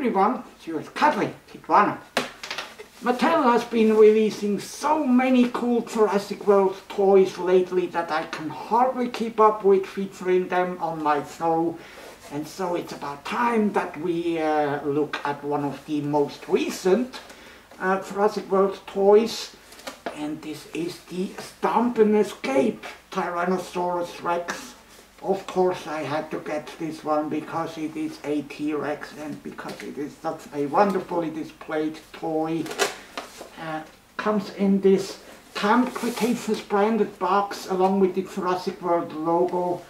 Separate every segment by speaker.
Speaker 1: everyone, here's cuddly Kitwana. Mattel has been releasing so many cool Jurassic World toys lately that I can hardly keep up with featuring them on my show. And so it's about time that we look at one of the most recent Jurassic World toys. And this is the Stomp and Escape Tyrannosaurus Rex. Of course I had to get this one because it is a T-Rex and because it is such a wonderfully displayed toy. Comes in this Camp Cretaceous branded box along with the Jurassic World logo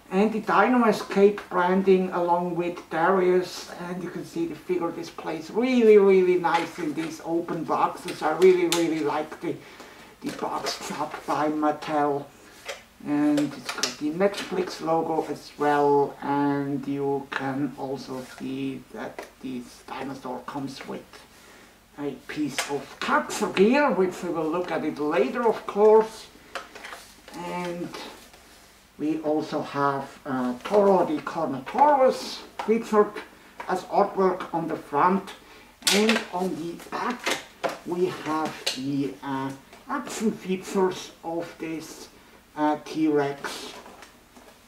Speaker 1: and the Dino Escape branding along with Darius, and you can see the figure displays really nice in these open boxes. I really like the box job by Mattel. And it's got the Netflix logo as well, and you can also see that this dinosaur comes with a piece of capture gear, which we will look at it later of course. And we also have Toro the Carnotaurus featured as artwork on the front, and on the back we have the action features of this T-Rex,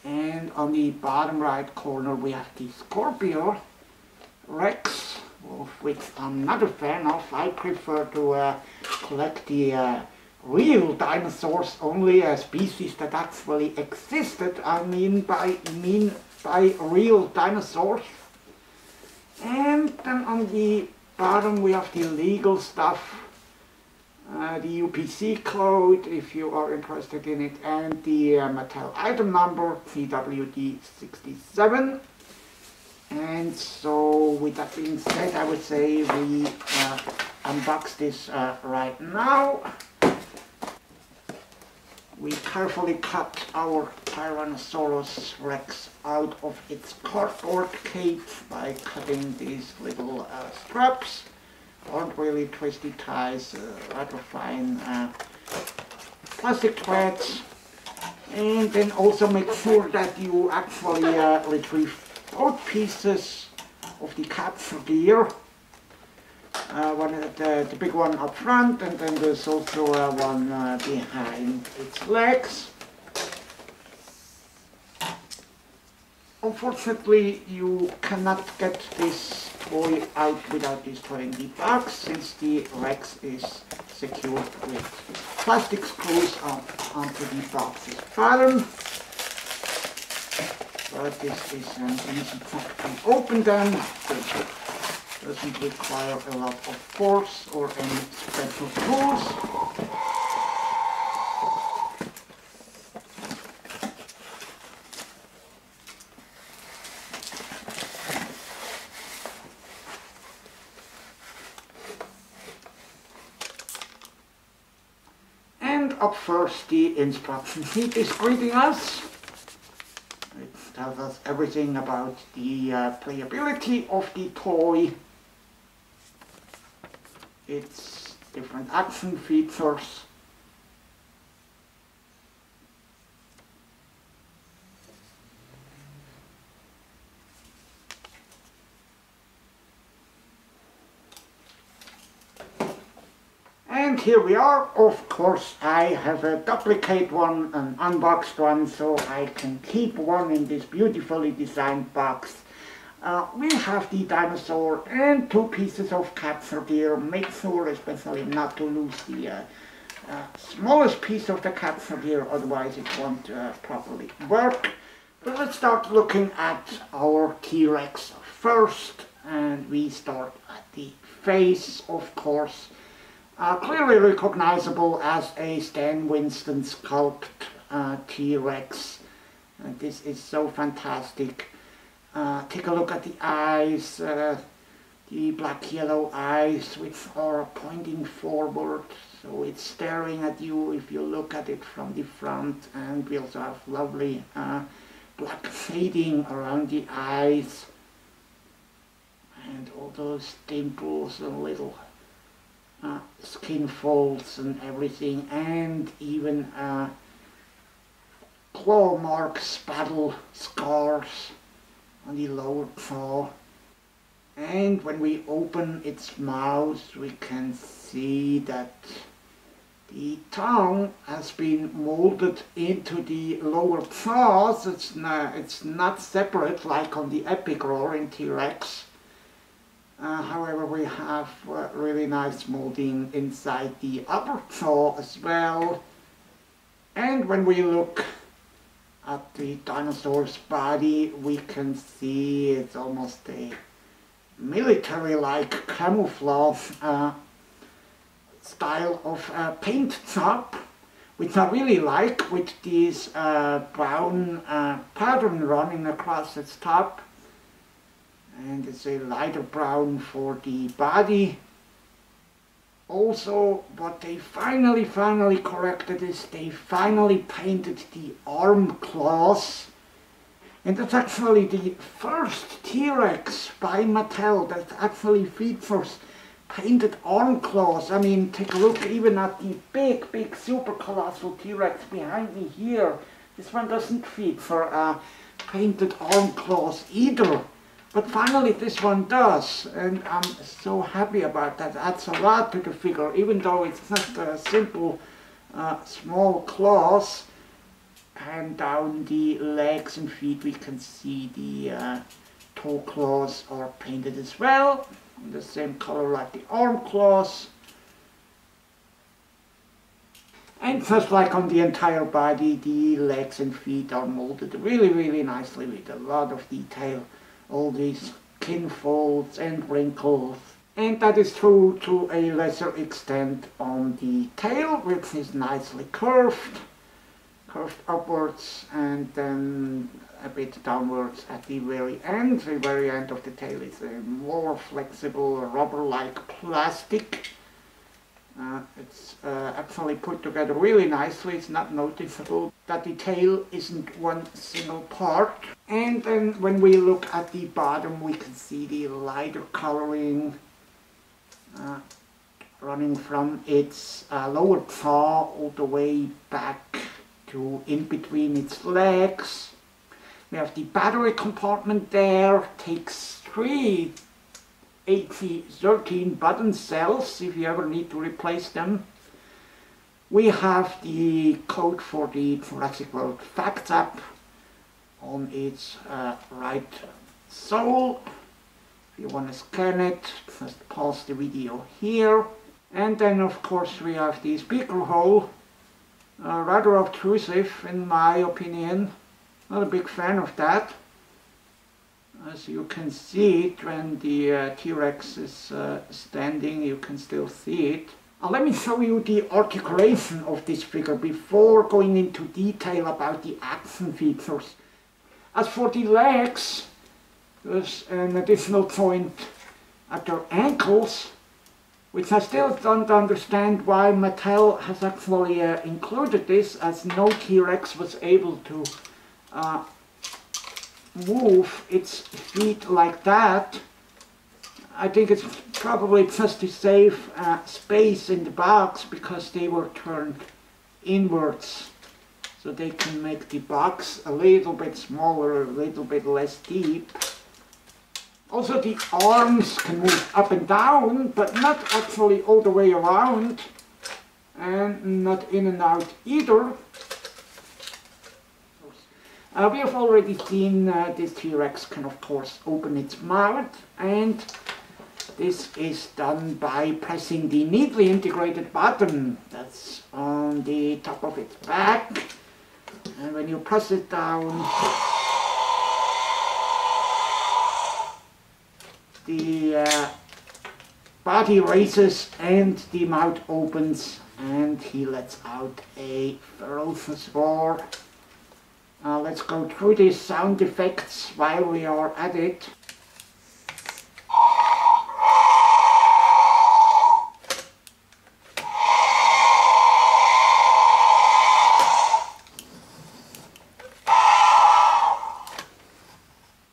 Speaker 1: and on the bottom right corner we have the Scorpio Rex, of which I'm not a fan of. I prefer to collect the real dinosaurs, only a species that actually existed. I mean by real dinosaurs. And then on the bottom we have the legal stuff. The UPC code, if you are interested in it, and the Mattel item number, CWD67. And so, with that being said, I would say we unbox this right now. We carefully cut our Tyrannosaurus Rex out of its cardboard cage by cutting these little straps. Aren't really twisty ties, rather fine plastic threads. And then also make sure that you actually retrieve both pieces of the capture gear. The big one up front, and then there's also one behind its legs. Unfortunately, you cannot get this toy out without destroying the box, since the Rex is secured with plastic screws onto the box's bottom. But this is an easy trick to open them. It doesn't require a lot of force or any special tools. Up first, the instruction sheet is greeting us. It tells us everything about the playability of the toy, its different action features, and here we are. Of course I have a duplicate one, an unboxed one, so I can keep one in this beautifully designed box. We have the dinosaur and two pieces of capture gear. Make sure especially not to lose the smallest piece of the capture gear, otherwise it won't properly work. But let's start looking at our T-Rex first, and we start at the face, of course. Clearly recognizable as a Stan Winston sculpt T-Rex. This is so fantastic. Take a look at the eyes, the black-yellow eyes, which are pointing forward, so it's staring at you if you look at it from the front. And we also have lovely black shading around the eyes, and all those dimples and little skin folds and everything, and even claw marks, battle scars on the lower jaw. And when we open its mouth, we can see that the tongue has been molded into the lower jaws. It's not separate like on the epic roaring T-Rex. However, we have really nice molding inside the upper jaw as well. And when we look at the dinosaur's body, we can see it's almost a military-like camouflage style of paint job, which I really like, with this brown pattern running across its top. And it's a lighter brown for the body. Also, what they finally corrected is they finally painted the arm claws. And that's actually the first T-Rex by Mattel that actually features painted arm claws. I mean, take a look even at the big super colossal T-Rex behind me here. This one doesn't feature painted arm claws either. But finally this one does, and I'm so happy about that. Adds a lot to the figure, even though it's just a simple small claws. And down the legs and feet we can see the toe claws are painted as well, in the same color like the arm claws. And just like on the entire body, the legs and feet are molded really nicely with a lot of detail. All these skin folds and wrinkles. And that is true to a lesser extent on the tail, which is nicely curved upwards and then a bit downwards at the very end. The very end of the tail is a more flexible rubber-like plastic. It's actually put together really nicely. It's not noticeable that the tail isn't one single part. And then when we look at the bottom, we can see the lighter coloring running from its lower jaw all the way back to in between its legs. We have the battery compartment there. Takes 3 AC13 button cells if you ever need to replace them. We have the code for the Jurassic World Facts app on its right sole. If you want to scan it, just pause the video here. And then of course we have the speaker hole, rather obtrusive in my opinion. Not a big fan of that. As you can see it when the T-Rex is standing, you can still see it. Let me show you the articulation of this figure before going into detail about the action features. As for the legs, there's an additional joint at their ankles, which I still don't understand why Mattel has actually included this, as no T-Rex was able to move its feet like that. I think it's probably just to save space in the box, because they were turned inwards, so they can make the box a little bit smaller, a little bit less deep. Also the arms can move up and down, but not actually all the way around, and not in and out either. We have already seen this T-Rex can of course open its mouth, and this is done by pressing the neatly integrated button that's on the top of its back. And when you press it down, the body raises and the mouth opens, and he lets out a ferocious roar. Let's go through these sound effects while we are at it.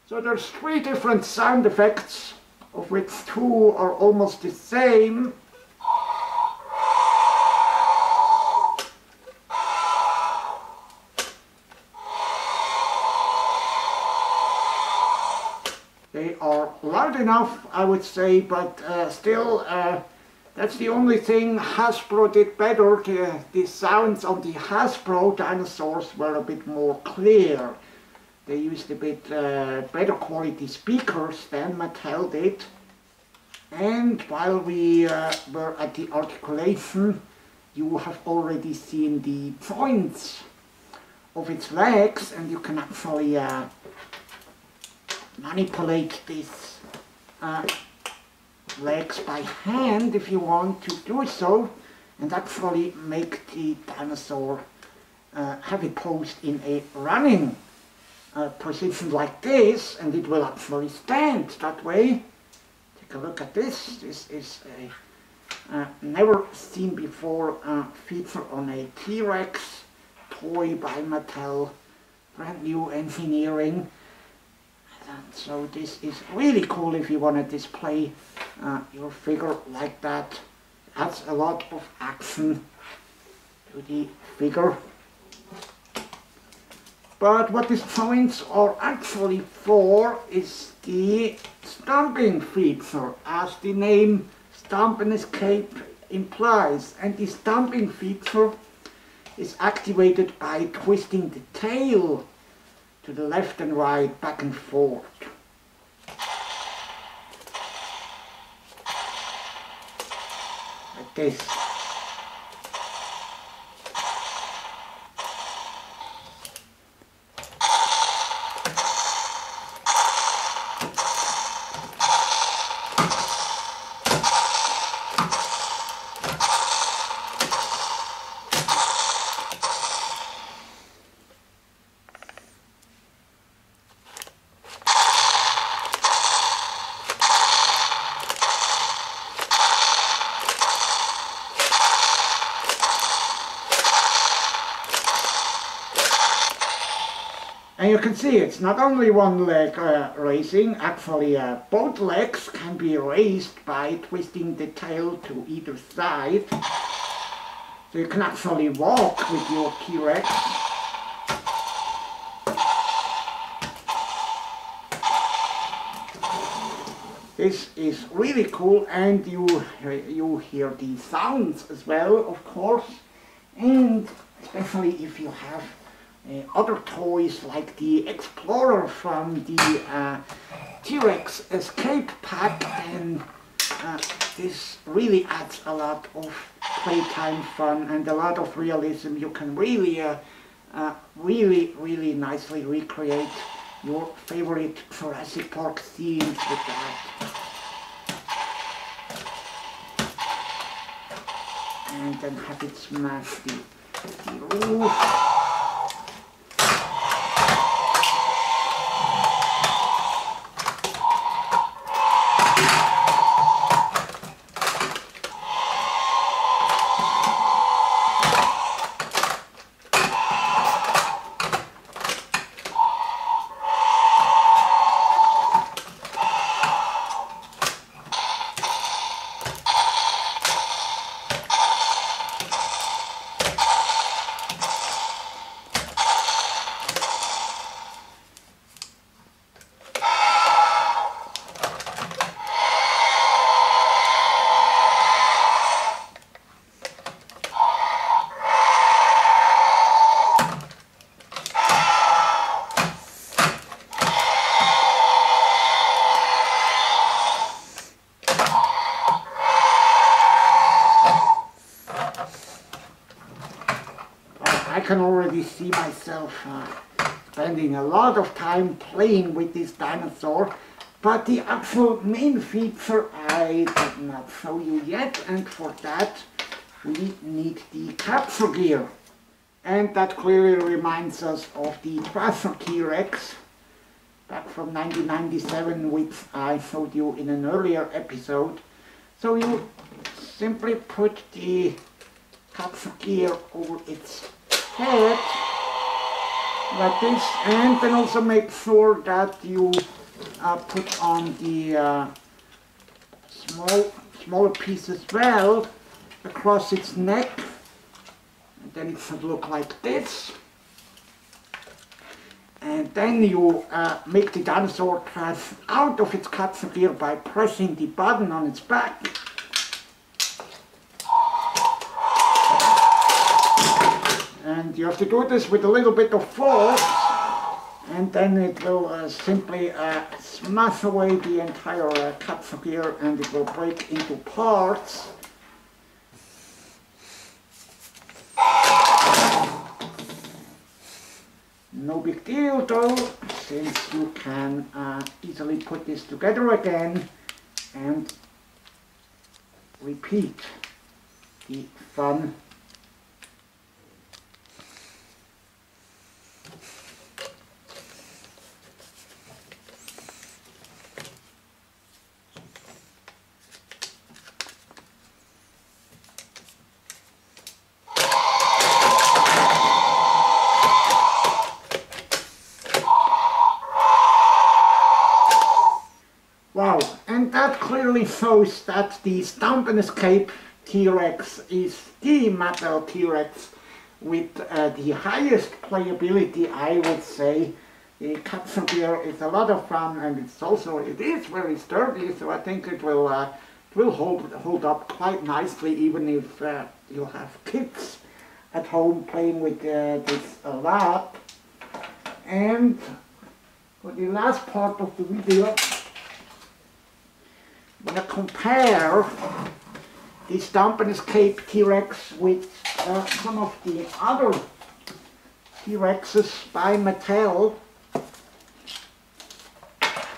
Speaker 1: So there's 3 different sound effects, of which 2 are almost the same. They are loud enough, I would say, but still, that's the only thing Hasbro did better. The sounds on the Hasbro dinosaurs were a bit more clear. They used a bit better quality speakers than Mattel did. And while we were at the articulation, you have already seen the joints of its legs, and you can actually manipulate these legs by hand if you want to do so, and actually make the dinosaur have it posed in a running position like this, and it will actually stand that way. Take a look at this. This is a never seen before feature on a T-Rex toy by Mattel, brand new engineering. And so this is really cool if you want to display your figure like that. Adds a lot of action to the figure. But what these joints are actually for is the stomping feature, as the name Stomp and Escape implies. And the stomping feature is activated by twisting the tail to the left and right, back and forth. Like this. And you can see it's not only one leg raising, actually both legs can be raised by twisting the tail to either side. So you can actually walk with your T-Rex. This is really cool, and you hear the sounds as well, of course, and especially if you have other toys like the Explorer from the T-Rex Escape Pack, and this really adds a lot of playtime fun and a lot of realism. You can really, really nicely recreate your favorite Jurassic Park scenes with that. And then have it smash the roof. I can already see myself spending a lot of time playing with this dinosaur, but the actual main feature I did not show you yet, and for that we need the capture gear. And that clearly reminds us of the Thrasher T-Rex back from 1997, which I showed you in an earlier episode. So you simply put the capture gear over its head like this, and then also make sure that you put on the smaller piece as well across its neck, and then it should look like this. And then you make the dinosaur dress out of its capsule gear by pressing the button on its back. And you have to do this with a little bit of force, and then it will simply smash away the entire capsule gear, and it will break into parts. No big deal though, since you can easily put this together again and repeat the fun. Wow, and that clearly shows that the Stomp and Escape T-Rex is the Mattel T-Rex with the highest playability, I would say. The capsule gear is a lot of fun, and it is very sturdy, so I think it will hold up quite nicely, even if you have kids at home playing with this a lot. And for the last part of the video, I'm going to compare the Stomp and Escape T-Rex with some of the other T-Rexes by Mattel.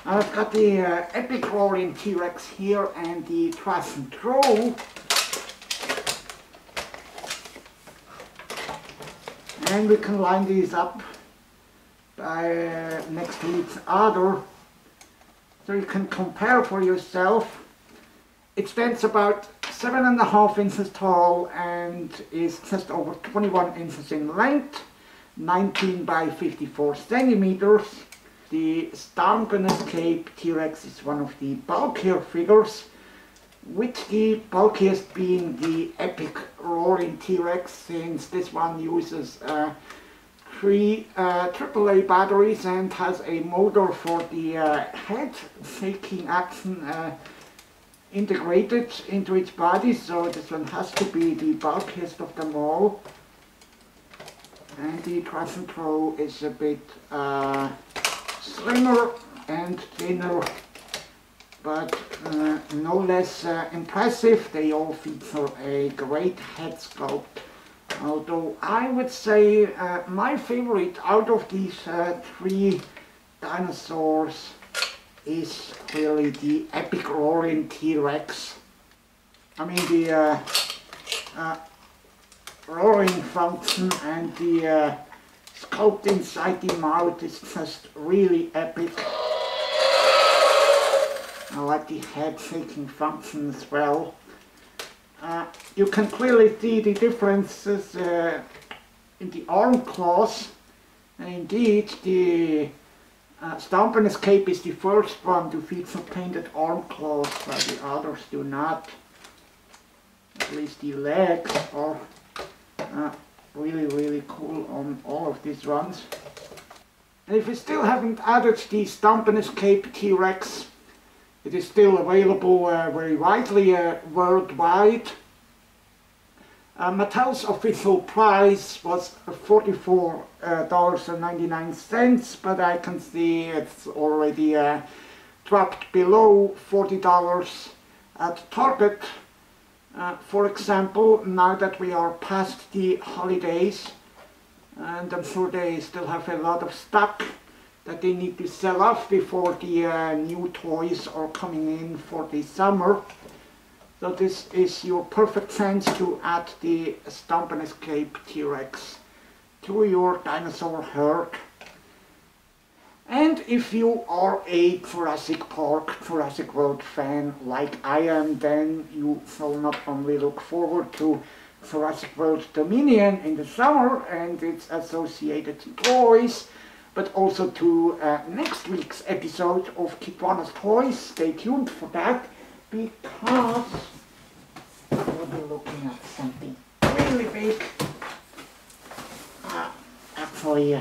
Speaker 1: I've got the Epic Roaring T-Rex here and the Thrasher T-Rex. And we can line these up by next to each other, so you can compare for yourself. It stands about 7.5 inches tall and is just over 21 inches in length, 19 by 54 centimeters. The Stomp and Escape T-Rex is one of the bulkier figures, with the bulkiest being the Epic Roaring T-Rex, since this one uses 3 AAA batteries and has a motor for the head shaking action integrated into its body, so this one has to be the bulkiest of them all. And the Thrasher T-Rex is a bit slimmer and thinner, but no less impressive. They all feature a great head sculpt. Although I would say my favorite out of these 3 dinosaurs is clearly the Epic Roaring T-Rex. I mean, the roaring function and the sculpt inside the mouth is just really epic. I like the head shaking function as well. You can clearly see the differences in the arm claws. And indeed, the Stomp and Escape is the first one to feature painted arm claws, while the others do not. At least the legs are really cool on all of these ones. And if you still haven't added the Stomp and Escape T-Rex, it is still available very widely worldwide. Mattel's official price was $44.99, but I can see it's already dropped below $40 at Target. For example, now that we are past the holidays, and I'm sure they still have a lot of stock that they need to sell off before the new toys are coming in for the summer. So this is your perfect chance to add the Stomp and Escape T-Rex to your dinosaur herd. And if you are a Jurassic Park, Jurassic World fan like I am, then you shall not only look forward to Jurassic World Dominion in the summer and its associated toys, but also to next week's episode of Kitwana's Toys. Stay tuned for that, because we'll be looking at something really big. Actually,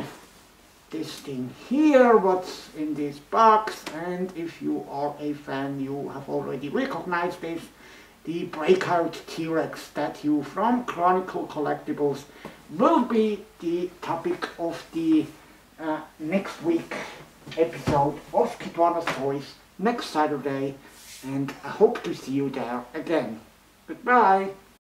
Speaker 1: this thing here, what's in this box, and if you are a fan, you have already recognized this, the breakout T-Rex statue from Chronicle Collectibles will be the topic of the next week episode of Kitwana's Toys next Saturday, and I hope to see you there again. Goodbye!